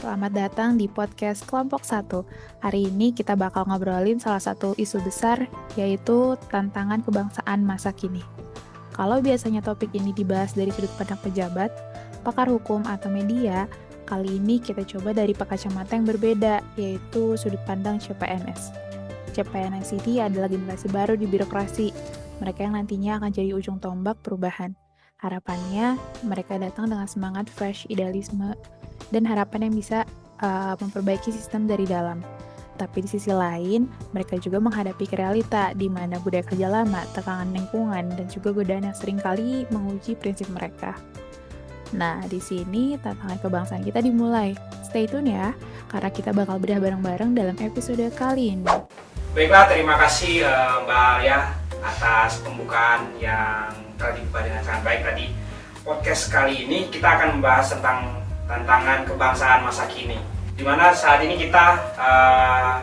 selamat datang di podcast Kelompok 1. Hari ini kita bakal ngobrolin salah satu isu besar, yaitu tantangan kebangsaan masa kini. Kalau biasanya topik ini dibahas dari sudut pandang pejabat, pakar hukum, atau media, kali ini kita coba dari kacamata yang berbeda, yaitu sudut pandang CPNS. CPNS ini adalah generasi baru di birokrasi, mereka yang nantinya akan jadi ujung tombak perubahan. Harapannya, mereka datang dengan semangat fresh, idealisme, dan harapan yang bisa memperbaiki sistem dari dalam. Tapi di sisi lain, mereka juga menghadapi realita di mana budaya kerja lama, tekanan lingkungan, dan juga godaan yang seringkali menguji prinsip mereka. Nah, di sini tantangan kebangsaan kita dimulai. Stay tune ya, karena kita bakal bedah bareng-bareng dalam episode kali ini. Baiklah, terima kasih Mbak Alia atas pembukaan yang telah dibuka dengan sangat baik tadi. Podcast kali ini kita akan membahas tentang tantangan kebangsaan masa kini, di mana saat ini kita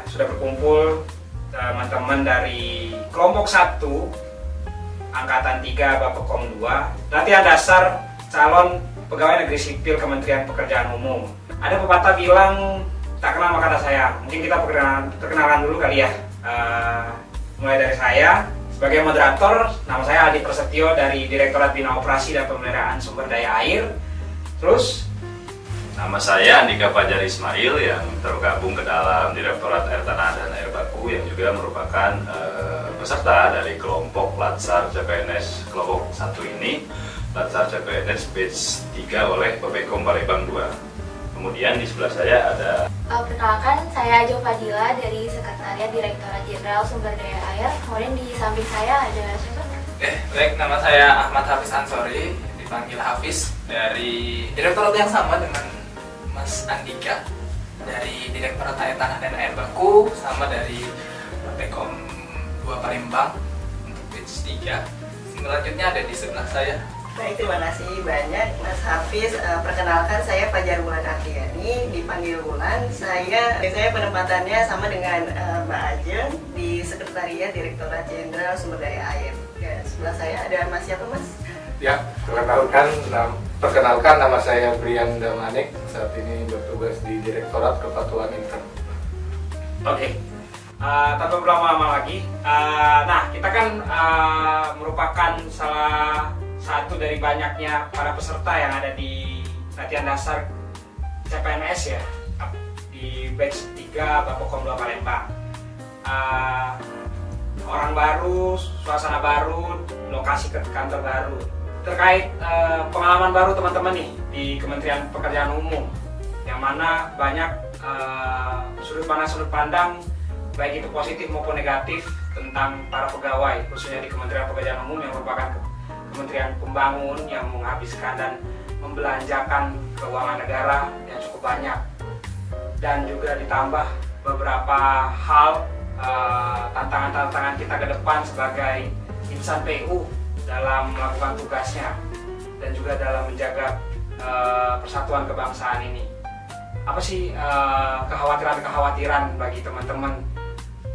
sudah berkumpul teman-teman dari kelompok 1 Angkatan 3 Bappekom 2 Latihan Dasar Calon Pegawai Negeri Sipil Kementerian Pekerjaan Umum. Ada pepatah bilang tak kenal maka tak sayang. Mungkin kita perkenalan dulu kali ya. Mulai dari saya sebagai moderator, nama saya Aldi Prasetyo dari Direktorat Bina Operasi dan Pemeliharaan Sumber Daya Air. Terus nama saya Andika Fajar Ismail yang tergabung ke dalam Direktorat Air Tanah dan Air Baku yang juga merupakan peserta dari kelompok Latsar CPNS kelompok 1 ini, Latsar CPNS batch 3 oleh Bappekom Palembang 2. Kemudian di sebelah saya ada perkenalkan, saya Jo Fadila dari Sekretariat Direktorat Jenderal Sumber Daya Air. Kemudian di samping saya ada siapa? Baik, nama saya Ahmad Hafiz Ansori, dipanggil Hafiz, dari direktorat yang sama dengan Mas Andika, dari Direktorat Air Tanah dan Air Baku, sama dari Bappekom 2 Palembang untuk batch 3. Selanjutnya ada di sebelah saya. Baik, terima kasih banyak Mas Hafiz. Perkenalkan, saya Fajar Wulan Afriani, dipanggil Wulan. Saya penempatannya sama dengan Mbak Ajeng di Sekretariat Direktorat Jenderal Sumber Daya Air. Dan sebelah saya ada Mas siapa, Mas? Ya, perkenalkan nama saya Brian Damanik, saat ini bertugas di Direktorat Kepatuhan Intern. Oke. Tanpa berlama-lama lagi, nah kita kan merupakan salah satu dari banyaknya para peserta yang ada di latihan dasar CPNS ya, di batch 3 Bappekom 2 Palembang. Orang baru, suasana baru, lokasi ke kantor baru. Terkait pengalaman baru teman-teman nih di Kementerian Pekerjaan Umum, yang mana banyak sudut pandang baik itu positif maupun negatif tentang para pegawai, khususnya di Kementerian Pekerjaan Umum yang merupakan Kementerian Pembangun yang menghabiskan dan membelanjakan keuangan negara yang cukup banyak, dan juga ditambah beberapa hal tantangan-tantangan kita ke depan sebagai insan PU dalam melakukan tugasnya dan juga dalam menjaga persatuan kebangsaan ini. Apa sih kekhawatiran bagi teman-teman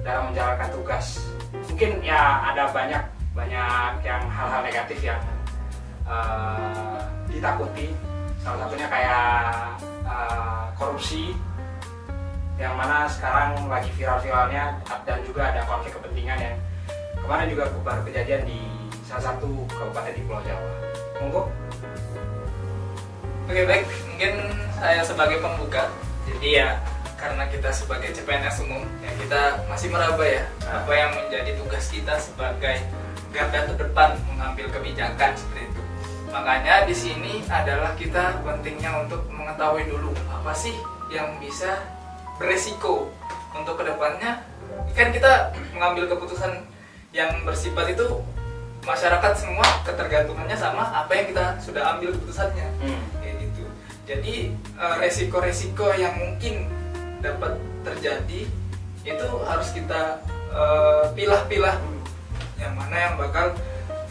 dalam menjalankan tugas? Mungkin ya ada banyak yang hal-hal negatif yang ditakuti. Salah satunya kayak korupsi, yang mana sekarang lagi viral-viralnya, dan juga ada konflik kepentingan yang kemarin juga baru kejadian di salah satu kabupaten di Pulau Jawa. Monggo. Oke, baik, mungkin saya sebagai pembuka. Jadi ya, karena kita sebagai CPNS umum, ya kita masih meraba ya apa yang menjadi tugas kita sebagai garda terdepan mengambil kebijakan seperti itu. Makanya di sini adalah kita pentingnya untuk mengetahui dulu apa sih yang bisa beresiko untuk kedepannya. Kan kita mengambil keputusan yang bersifat itu masyarakat semua ketergantungannya sama apa yang kita sudah ambil keputusannya. Kayak gitu. Jadi resiko-resiko yang mungkin dapat terjadi itu harus kita pilah-pilah dulu. Yang mana yang bakal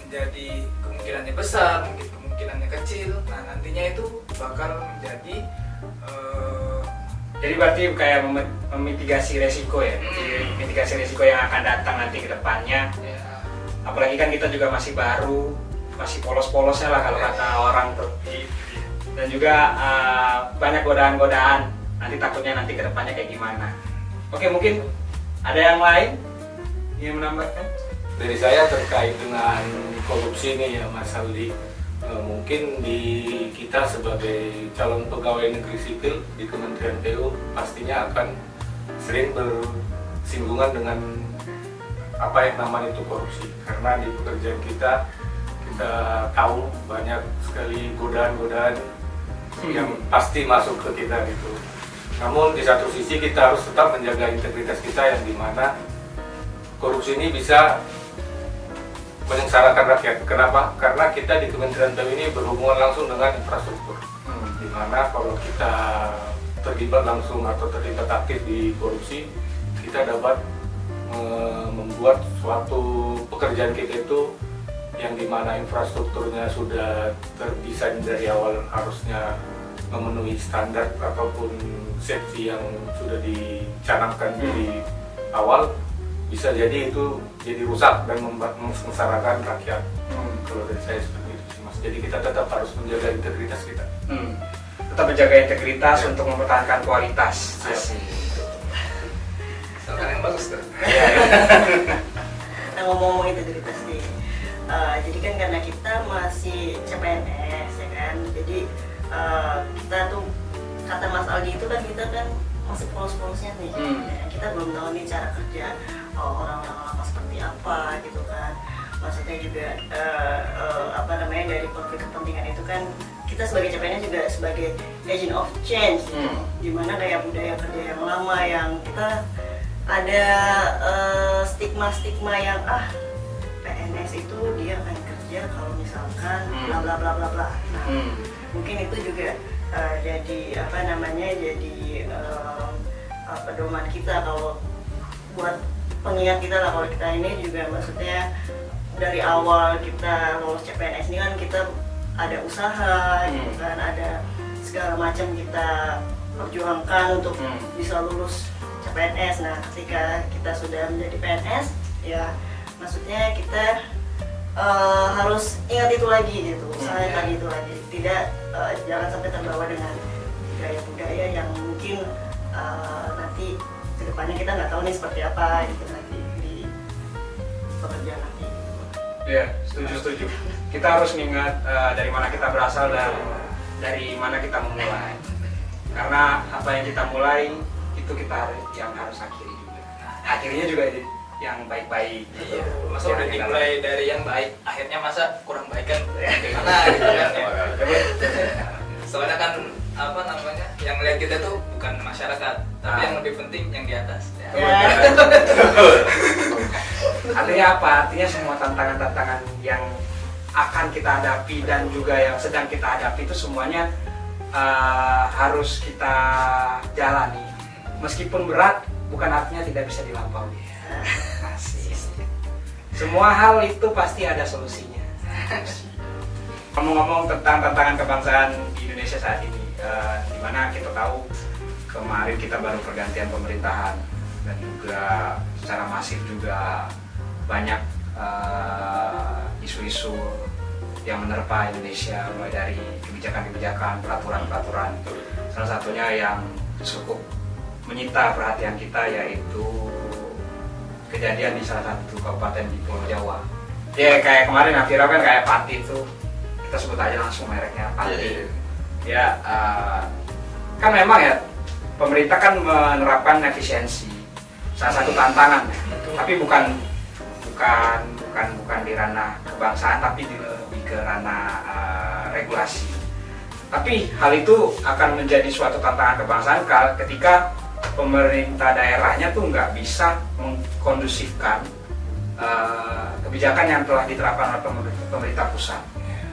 menjadi kemungkinannya besar, mungkin kemungkinannya kecil. Nah, nantinya itu bakal menjadi jadi berarti kayak memitigasi resiko ya, mitigasi resiko yang akan datang nanti ke depannya. ya, Apalagi kan kita juga masih baru, masih polos-polosnya lah kalau kata orang tuh. Dan juga banyak godaan-godaan nanti takutnya nanti kedepannya kayak gimana. Oke, mungkin ada yang lain yang menambahkan? Dari saya terkait dengan korupsi ini ya Mas Aldi, mungkin di kita sebagai calon pegawai negeri sipil di Kementerian PU pastinya akan sering bersinggungan dengan apa yang namanya itu korupsi, karena di pekerjaan kita tahu banyak sekali godaan-godaan yang pasti masuk ke kita gitu. Namun di satu sisi kita harus tetap menjaga integritas kita yang dimana korupsi ini bisa menyengsarakan rakyat. Kenapa? Karena kita di Kementerian PU ini berhubungan langsung dengan infrastruktur. Dimana kalau kita terlibat langsung atau terlibat aktif di korupsi, kita dapat membuat suatu pekerjaan kita itu yang dimana infrastrukturnya sudah terdesain dari awal harusnya memenuhi standar ataupun safety yang sudah dicanangkan dari awal, bisa jadi itu jadi rusak dan menyengsarakan rakyat. Kalau dari saya seperti itu sih Mas. Jadi kita tetap harus menjaga integritas kita. Tetap menjaga integritas untuk mempertahankan kualitas. Soalnya yang bagus tuh. Nah, ngomong-ngomong integritas nih, jadi kan karena kita masih CPNS ya kan, jadi kita tuh kata Mas Aldi itu kan kita kan masih polos-polosnya nih. Ya, kita belum tahu nih cara kerja orang-orang lama seperti apa gitu kan. Maksudnya juga apa namanya, dari konflik kepentingan itu kan kita sebagai CPNS juga sebagai agent of change gitu. Dimana kayak budaya kerja yang lama yang kita ada stigma-stigma yang PNS itu dia akan kerja kalau misalkan bla bla bla bla bla. Nah, mungkin itu juga jadi apa namanya, jadi pedoman kita kalau buat pengingat kita lah, kalau kita ini juga maksudnya dari awal kita lolos CPNS ini kan kita ada usaha gitu kan, ada segala macam kita perjuangkan untuk bisa lulus CPNS. Nah, ketika kita sudah menjadi PNS ya maksudnya kita harus ingat itu lagi gitu, usaha tadi itu lagi, tidak jangan sampai terbawa dengan budaya-budaya yang mungkin nanti kedepannya kita nggak tahu nih seperti apa gitu nanti di pekerjaan nanti. Iya, setuju. Kita harus ingat dari mana kita berasal dan dari mana kita memulai. Karena apa yang kita mulai itu kita yang harus akhiri juga. Akhirnya juga yang baik-baik. Iya, masa udah dimulai dari yang baik, akhirnya masa kurang baik kan? Gimana gitu kan ya? Soalnya kan apa namanya, yang lihat kita tuh bukan masyarakat, tapi yang lebih penting yang di atas. Artinya apa? Artinya semua tantangan-tantangan yang akan kita hadapi dan juga yang sedang kita hadapi itu semuanya harus kita jalani. Meskipun berat, bukan artinya tidak bisa dilampaui. Asik. Semua hal itu pasti ada solusinya. Ngomong-ngomong tentang tantangan kebangsaan di Indonesia saat ini, di mana kita tahu kemarin kita baru pergantian pemerintahan dan juga secara masif juga banyak isu-isu yang menerpa Indonesia, mulai dari kebijakan-kebijakan, peraturan-peraturan. Salah satunya yang cukup menyita perhatian kita yaitu kejadian di salah satu kabupaten di Pulau Jawa. Ya kayak kemarin viral kan, kayak Pati itu, kita sebut aja langsung mereknya Pati. Ya kan memang ya pemerintah kan menerapkan efisiensi, salah satu tantangan, tapi bukan di ranah kebangsaan, tapi lebih ke ranah regulasi. Tapi hal itu akan menjadi suatu tantangan kebangsaan ketika pemerintah daerahnya tuh nggak bisa mengkondusifkan kebijakan yang telah diterapkan oleh pemerintah pusat.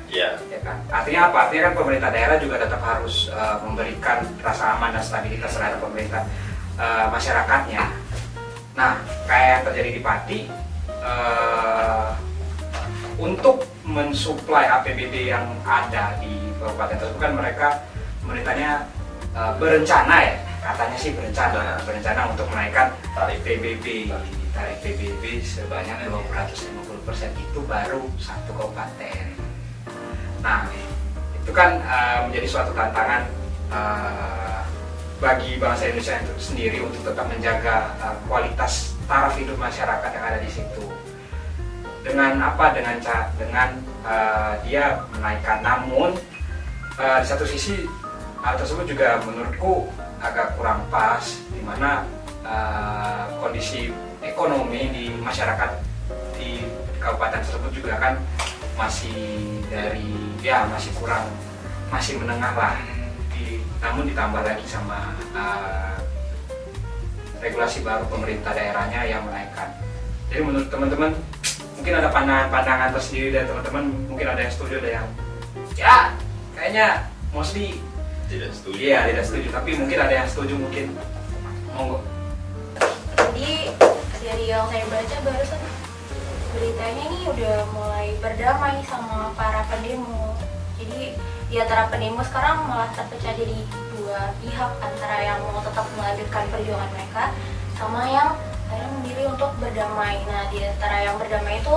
Ya kan? Artinya apa? Artinya kan pemerintah daerah juga tetap harus memberikan rasa aman dan stabilitas terhadap pemerintah masyarakatnya. Nah, kayak yang terjadi di Pati, untuk mensuplai APBD yang ada di kabupaten tersebut kan pemerintahnya berencana ya, katanya sih berencana untuk menaikkan tarif PBB sebanyak 250%, itu baru satu kabupaten. Nah, itu kan menjadi suatu tantangan bagi bangsa Indonesia itu sendiri untuk tetap menjaga kualitas taraf hidup masyarakat yang ada di situ. Dengan apa? Dengan dia menaikkan, namun di satu sisi hal tersebut juga menurutku agak kurang pas, di mana kondisi ekonomi di masyarakat di kabupaten tersebut juga kan masih masih menengah lah. Namun ditambah lagi sama regulasi baru pemerintah daerahnya yang menaikkan. Jadi menurut teman-teman mungkin ada pandangan tersendiri dari teman-teman, mungkin ada yang setuju, ada yang ya kayaknya mostly Tidak setuju. iya tidak setuju, tapi mungkin ada yang setuju, mungkin monggo. Jadi dari yang saya baca barusan beritanya ini udah mulai berdamai sama para pendemo. Jadi di antara pendemo sekarang malah terpecah jadi dua pihak, antara yang mau tetap melanjutkan perjuangan mereka sama yang akhirnya memilih untuk berdamai. Nah, di antara yang berdamai itu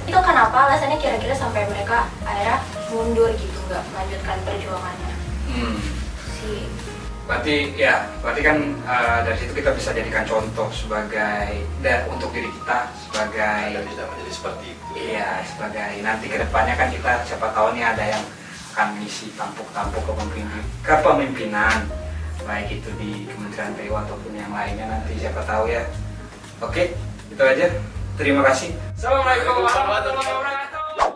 kenapa alasannya kira-kira sampai mereka akhirnya mundur gitu, nggak melanjutkan perjuangannya sih. Berarti kan dari situ kita bisa jadikan contoh sebagai untuk diri kita sebagai Dan tidak menjadi seperti itu. iya, sebagai nanti kedepannya kan kita siapa tahu nih ada yang akan mengisi tampuk-tampuk kepemimpinan, baik itu di Kementerian PU ataupun yang lainnya nanti siapa tahu ya. Oke, itu aja. Terima kasih. Assalamualaikum warahmatullahi wabarakatuh.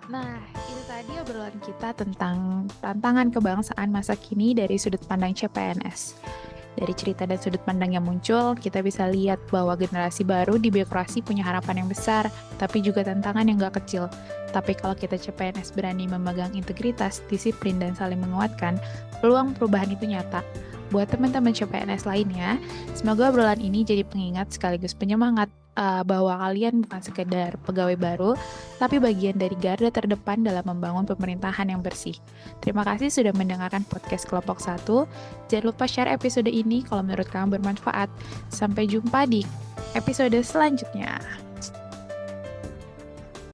Nah, itu tadi obrolan kita tentang tantangan kebangsaan masa kini dari sudut pandang CPNS. Dari cerita dan sudut pandang yang muncul, kita bisa lihat bahwa generasi baru di birokrasi punya harapan yang besar, tapi juga tantangan yang gak kecil. Tapi kalau kita CPNS berani memegang integritas, disiplin, dan saling menguatkan, peluang perubahan itu nyata. Buat teman-teman CPNS lainnya, semoga obrolan ini jadi pengingat sekaligus penyemangat bahwa kalian bukan sekedar pegawai baru, tapi bagian dari garda terdepan dalam membangun pemerintahan yang bersih. Terima kasih sudah mendengarkan podcast Kelompok 1. Jangan lupa share episode ini kalau menurut kamu bermanfaat. Sampai jumpa di episode selanjutnya.